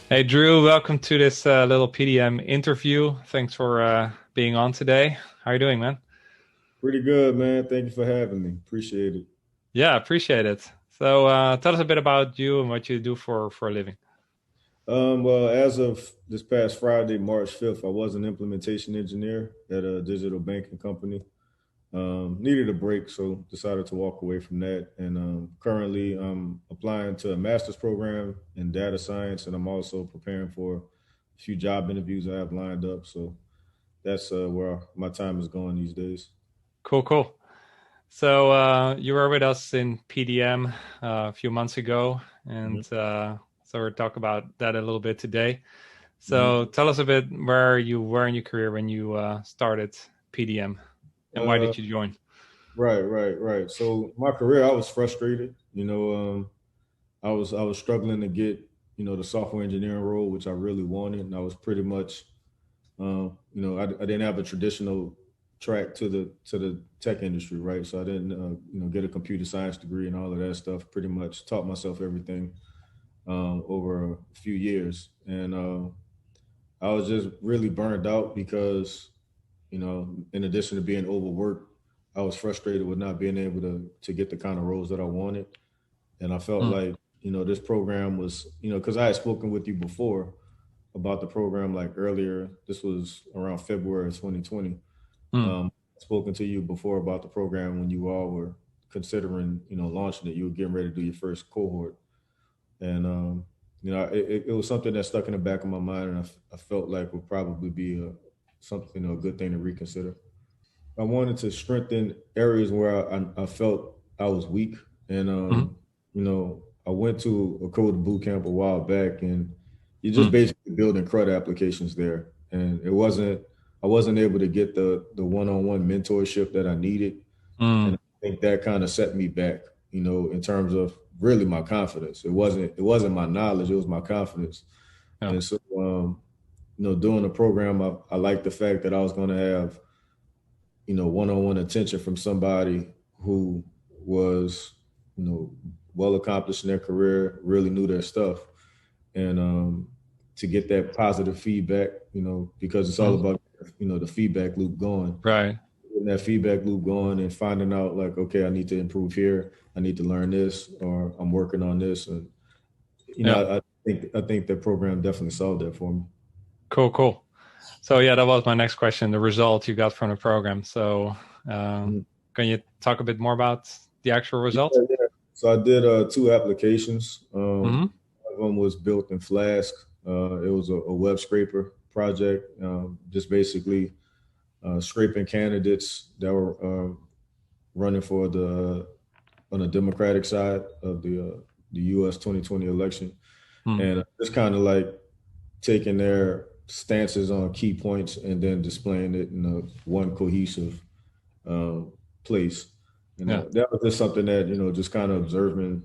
Hey, Drew, welcome to this little PDM interview. Thanks for being on today. How are you doing, man? Pretty good, man. Thank you for having me. Appreciate it. Yeah, appreciate it. So tell us a bit about you and what you do for a living. Well, as of this past Friday, March 5th, I was an implementation engineer at a digital banking company. Needed a break, so decided to walk away from that. And currently, I'm applying to a master's program in data science, and I'm also preparing for a few job interviews I have lined up. So that's where my time is going these days. Cool, cool. So you were with us in PDM a few months ago, and so we'll talk about that a little bit today. Mhm. So tell us a bit where you were in your career when you started PDM, and why Uh, did you join? right. So my career, I was frustrated. I was struggling to get the software engineering role, which I really wanted, and I was pretty much I didn't have a traditional track to the tech industry, right? So I didn't get a computer science degree and all of that stuff. Pretty much taught myself everything over a few years, and I was just really burned out because in addition to being overworked, I was frustrated with not being able to get the kind of roles that I wanted. And I felt Mm, like, this program was, because I had spoken with you before about the program like earlier. This was around February of 2020. mm, Spoken to you before about the program when you all were considering, launching it. You were getting ready to do your first cohort. And, it was something that stuck in the back of my mind, and I felt like would probably be something, a good thing to reconsider. I wanted to strengthen areas where I felt I was weak. And, mm, I went to a code boot camp a while back, and you're just mm, basically building CRUD applications there. And I wasn't able to get the one-on-one mentorship that I needed. And mm. I think that kind of set me back, in terms of really my confidence. It wasn't my knowledge, it was my confidence. Yeah. And so, doing the program, I liked the fact that I was going to have one-on-one attention from somebody who was, well accomplished in their career, really knew their stuff, and to get that positive feedback, because it's all Mm. about, the feedback loop going, Right. getting that feedback loop going, and finding out like, okay, I need to improve here, I need to learn this, or I'm working on this, and Yeah. I think that program definitely solved that for me. Cool, cool. So yeah, that was my next question, the result you got from the program. So Mhm. can you talk a bit more about the actual Yeah, result? yeah. So I did two applications. Mm-hmm. One of them was built in Flask. It was a web scraper project, just basically scraping candidates that were running for the on the Democratic side of the U.S. 2020 election, Mm. and just kind of like taking their stances on key points and then displaying it in one cohesive um, place. And Yeah. that was just something that, just kind of observing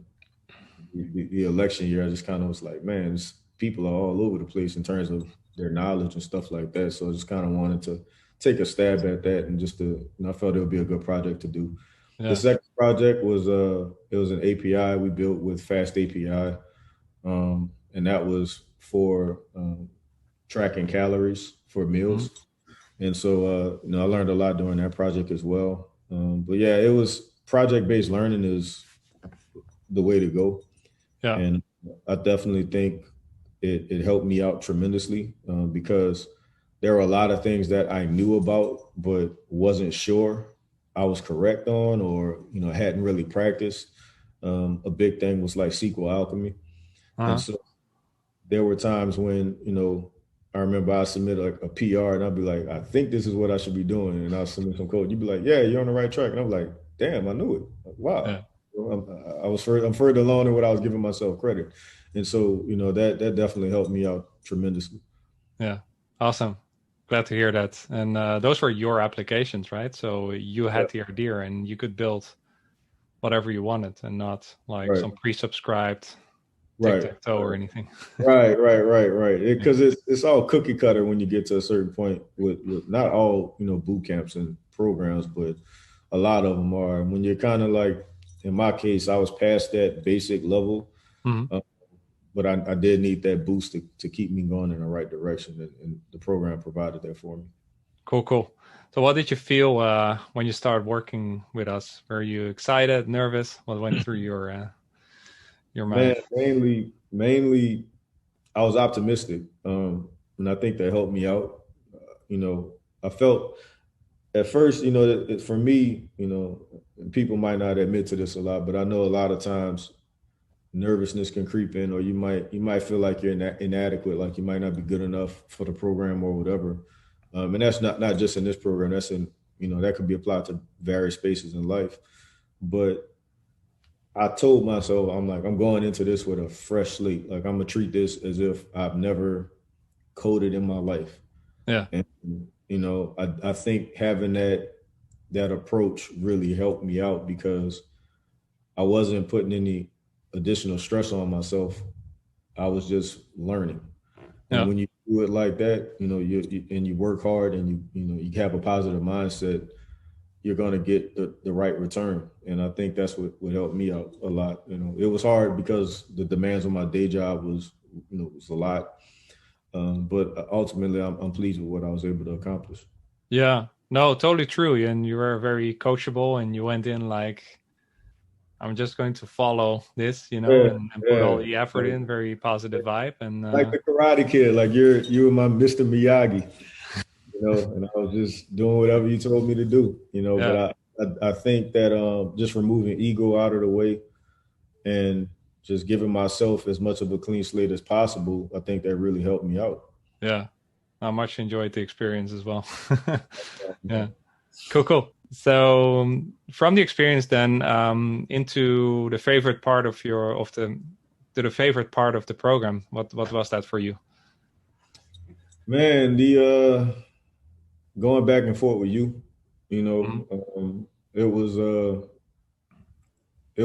the election year. I just kind of was like, man, people are all over the place in terms of their knowledge and stuff like that. So I just kind of wanted to take a stab at that, and just to, I felt it would be a good project to do. The Yeah. second project was it was an API we built with FastAPI, and that was for tracking calories for Mm. meals. And so, I learned a lot during that project as well. But yeah, it was project based learning is the way to go. Yeah. And I definitely think it helped me out tremendously, because there were a lot of things that I knew about, but wasn't sure I was correct on, or, hadn't really practiced. A big thing was like SQL alchemy. And Uh-huh. so there were times when, I remember I submitted like a PR, and I'd be like, I think this is what I should be doing. And I'll submit some code. You'd be like, yeah, you're on the right track. And I'm like, damn, I knew it. Like, wow. Yeah. I'm further along than what I was giving myself credit. And so, that definitely helped me out tremendously. Yeah. Awesome. Glad to hear that. And those were your applications, right? So you Yeah. had the idea and you could build whatever you wanted and not like Right. some pre-subscribed Right. tic-tac-toe or anything. Right. Yeah. Because it's all cookie cutter when you get to a certain point with not all, boot camps and programs, but a lot of them are. When you're kind of like in my case, I was past that basic level, Mhm. but I did need that boost to keep me going in the right direction, and the program provided that for me. Cool. So what did you feel when you started working with us? Were you excited, nervous? What went through your Man, mind? mainly, I was optimistic, and I think that helped me out. I felt at first, for me, people might not admit to this a lot, but I know a lot of times nervousness can creep in, or you might feel like you're inadequate, like you might not be good enough for the program or whatever. And that's not just in this program. That's in that could be applied to various spaces in life. But I told myself, I'm like, I'm going into this with a fresh slate. Like, I'm gonna treat this as if I've never coded in my life. Yeah. And I think having that approach really helped me out because I wasn't putting any additional stress on myself. I was just learning. And Yeah. when you do it like that, and you work hard, and you have a positive mindset, you're going to get the right return. And I think that's what helped me out a lot. It was hard because the demands on my day job was a lot. But ultimately, I'm pleased with what I was able to accomplish. Yeah. No, totally true. And you were very coachable and you went in like, I'm just going to follow this, Yeah, and put all yeah. the effort in, very positive vibe. And Like the Karate Kid, like you were my Mr. Miyagi, and I was just doing whatever you told me to do, yeah, But I think that just removing ego out of the way and just giving myself as much of a clean slate as possible, I think that really helped me out. yeah. I much enjoyed the experience as well. Yeah. Cool. So from the experience then into the favorite part to the favorite part of the program, what was that for you? Man, the going back and forth with you, Mhm. it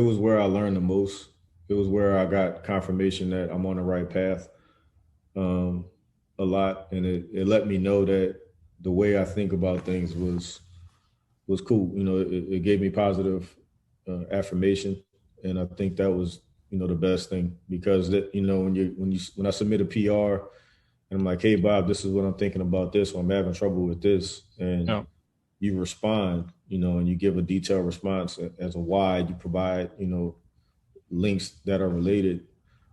was where I learned the most. It was where I got confirmation that I'm on the right path. um, a lot, and it let me know that the way I think about things was cool. It gave me positive affirmation, and I think that was the best thing because that when I submit a PR and I'm like, hey Bob, this is what I'm thinking about this, or I'm having trouble with this, and Yeah. you respond, and you give a detailed response as a why. You provide links that are related.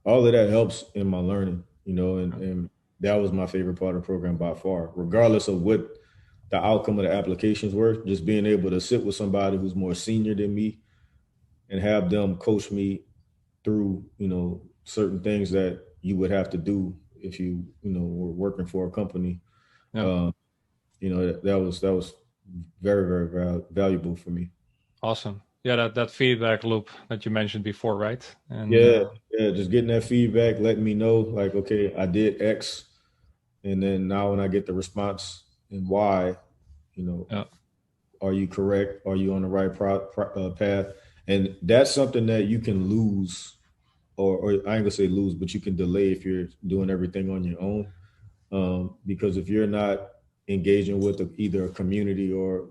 All of that helps in my learning, and that was my favorite part of the program by far, regardless of what the outcome of the applications were. Just being able to sit with somebody who's more senior than me and have them coach me through, certain things that you would have to do if you were working for a company. Yeah. Um, that was very, very valuable for me. Awesome. Yeah, that feedback loop that you mentioned before, right? And Yeah, yeah, just getting that feedback, letting me know, like, okay, I did X, and then now when I get the response and why, you know, yeah. are you correct? Are you on the right path? And that's something that you can lose, or I ain't gonna say lose, but you can delay if you're doing everything on your own. Because if you're not engaging with either a community or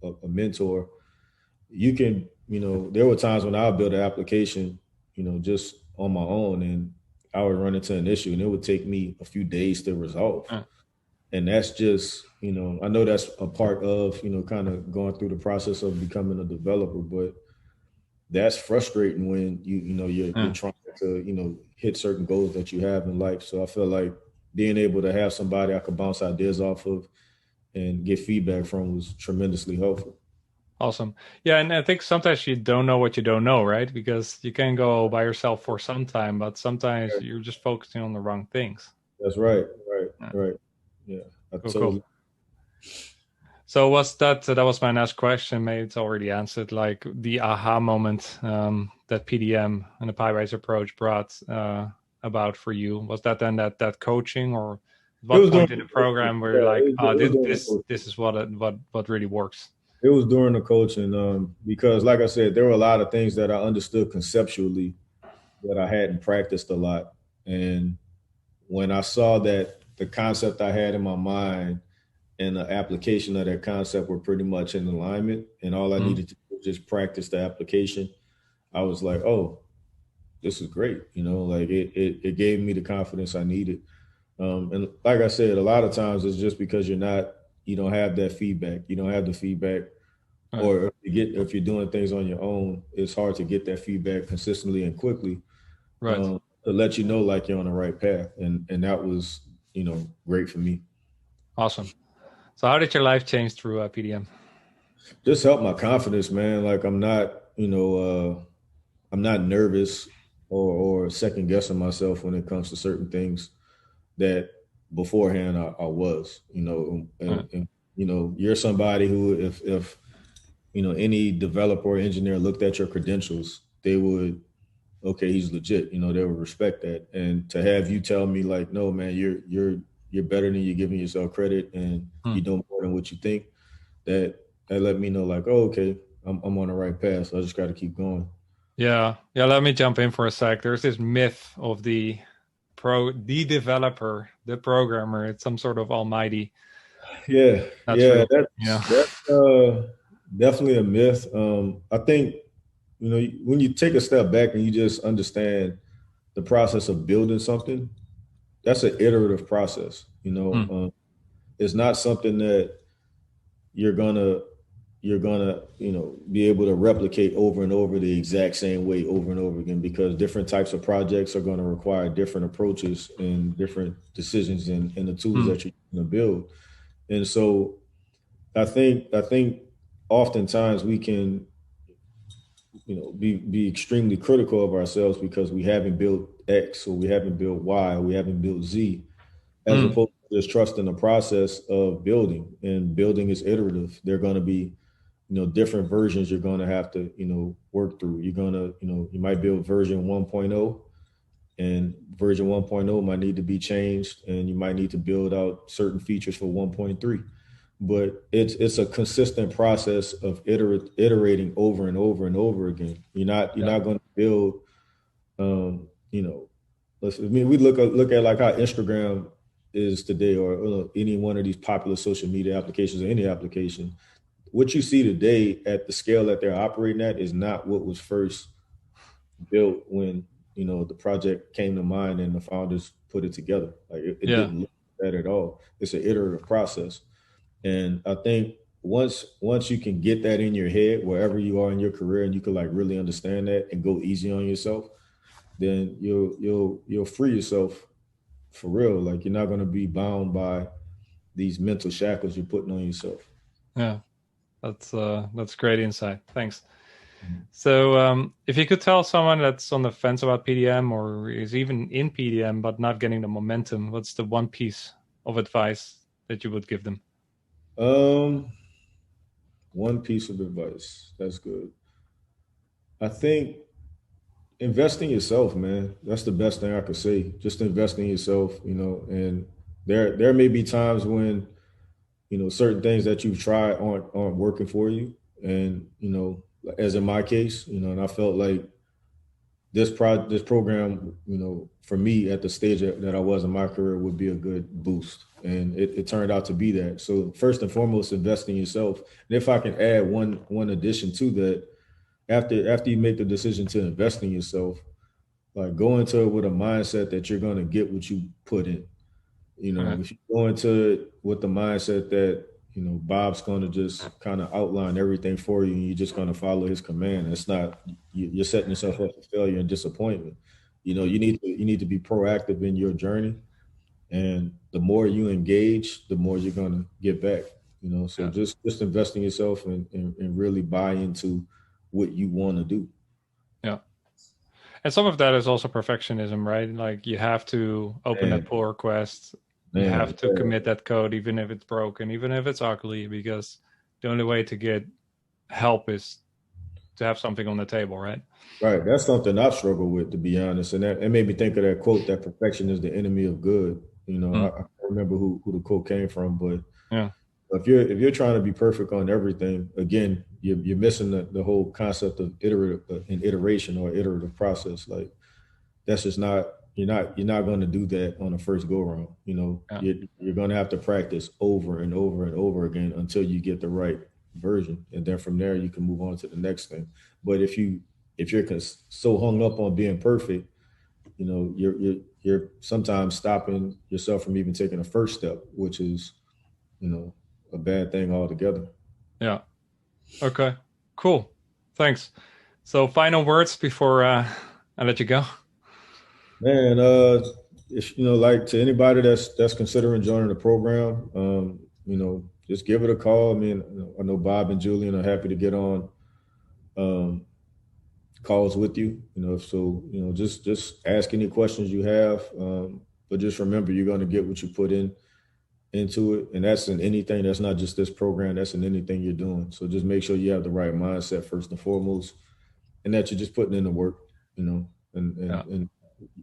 a mentor, you can, there were times when I would build an application, just on my own, and I would run into an issue and it would take me a few days to resolve. Yeah. And that's just, I know that's a part of, kind of going through the process of becoming a developer, but that's frustrating when you're Yeah. trying to, hit certain goals that you have in life. So I feel like being able to have somebody I could bounce ideas off of and get feedback from was tremendously helpful. Awesome. Yeah, and I think sometimes you don't know what you don't know, right? Because you can go by yourself for some time, but sometimes you're just focusing on the wrong things. That's right. Right. Yeah. Right. Yeah. I Cool. totally. So was that was my next question? Maybe it's already answered. Like the aha moment that PDM and the Pybites approach brought about for you. Was that then that coaching, or It what was during point in the the coaching. program where you're Yeah, like, it was this during the this coaching. this is what really works? It was during the coaching, because, like I said, there were a lot of things that I understood conceptually that I hadn't practiced a lot. And when I saw that the concept I had in my mind and the application of that concept were pretty much in alignment, and all I Mhm. needed to do was just practice the application, I was like, oh, this is great. Like it gave me the confidence I needed. And like I said, a lot of times it's just because you don't have that feedback. You don't have the feedback, Right. or if you're doing things on your own, it's hard to get that feedback consistently and quickly, Right. to let you know like you're on the right path. And that was, great for me. Awesome. So how did your life change through PDM? Just helped my confidence, man. Like I'm not nervous or second guessing myself when it comes to certain things that beforehand I was, Right. and you're somebody who if any developer or engineer looked at your credentials, they would, okay, he's legit, they would respect that. And to have you tell me like, no, man, you're better than you're giving yourself credit, and Hmm. you know more than what you think, that let me know like, oh, okay, I'm on the right path. So I just got to keep going. Yeah. Yeah. Let me jump in for a sec. There's this myth of the developer, the programmer. It's some sort of almighty. Yeah, That's yeah, real. Yeah. that's definitely a myth. I think when you take a step back and you just understand the process of building something, that's an iterative process. Hmm. It's not something that you're gonna be able to replicate over and over the exact same way over and over again, because different types of projects are going to require different approaches and different decisions and the tools Hmm. that you're going to build. And so I think oftentimes we can be extremely critical of ourselves because we haven't built X, or we haven't built Y, or we haven't built Z, as Hmm. opposed to just trusting the process of building. And building is iterative. There are going to be different versions you're going to have to work through. You're going to you might build version 1.0, and version 1.0 might need to be changed, and you might need to build out certain features for 1.3. But it's a consistent process of iterating over and over and over again. You're Yeah. not going to build um you know we look at like how Instagram is today, or any one of these popular social media applications, or any application. What you see today at the scale that they're operating at is not what was first built when the project came to mind and the founders put it together. Like it Yeah. didn't look like that at all. It's an iterative process. And I think once you can get that in your head wherever you are in your career, and you can like really understand that and go easy on yourself, then you'll free yourself for real. Like you're not going to be bound by these mental shackles you're putting on yourself. Yeah. That's great insight. Thanks. So, if you could tell someone that's on the fence about PDM or is even in PDM but not getting the momentum, what's the one piece of advice that you would give them? Um, One piece of advice. That's good. I think invest in yourself, man. That's the best thing I could say. Just invest in yourself, and there may be times when, certain things that you've tried aren't working for you. And, as in my case, and I felt like this program, for me at the stage that I was in my career would be a good boost. And it turned out to be that. So first and foremost, invest in yourself. And if I can add one addition to that, after you make the decision to invest in yourself, like go into it with a mindset that you're going to get what you put in. Right. If you go into it with the mindset that, Bob's going to just kind of outline everything for you and you're just going to follow his command, it's not, you're setting yourself up for failure and disappointment. You need to be proactive in your journey. And the more you engage, the more you're going to get back. So Yeah. just invest in yourself and really buy into what you want to do. Yeah. And some of that is also perfectionism, right? Like you have to open that Man, pull request. You have man, to commit that code, even if it's broken, even if it's ugly, because the only way to get help is to have something on the table, right? right. That's something I've struggled with, to be honest. And that it made me think of that quote that perfection is the enemy of good. Mm. I can't remember who the quote came from, but Yeah. if you're trying to be perfect on everything, again, you're missing the whole concept of iterative an iteration or iterative process. Like that's just not you're not going to do that on the first go round. Yeah. You're going to have to practice over and over and over again until you get the right version, and then from there you can move on to the next thing. But if you if you're so hung up on being perfect, you know, you're sometimes stopping yourself from even taking a first step, which is, you know, a bad thing altogether. Yeah. Okay. Cool. Thanks. So final words before I let you go. Man, if you know, like to anybody that's considering joining the program, you know, just give it a call. I mean, I know Bob and Julian are happy to get on um, calls with you. You know, so you know, just ask any questions you have. But just remember, you're going to get what you put into it, and that's in anything. That's not just this program. That's in anything you're doing. So just make sure you have the right mindset first and foremost, and that you're just putting in the work. You know, and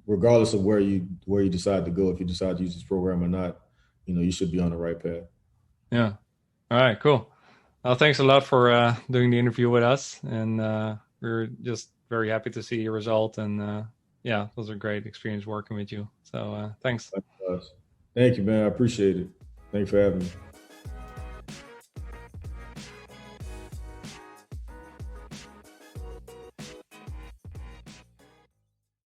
regardless of where you decide to go, if you decide to use this program or not, you know, you should be on the right path. Yeah. All right. Cool. Well, thanks a lot for doing the interview with us, and we're just very happy to see your result. And yeah, it was a great experience working with you. So thanks. Thank you, man. I appreciate it. Thanks for having me.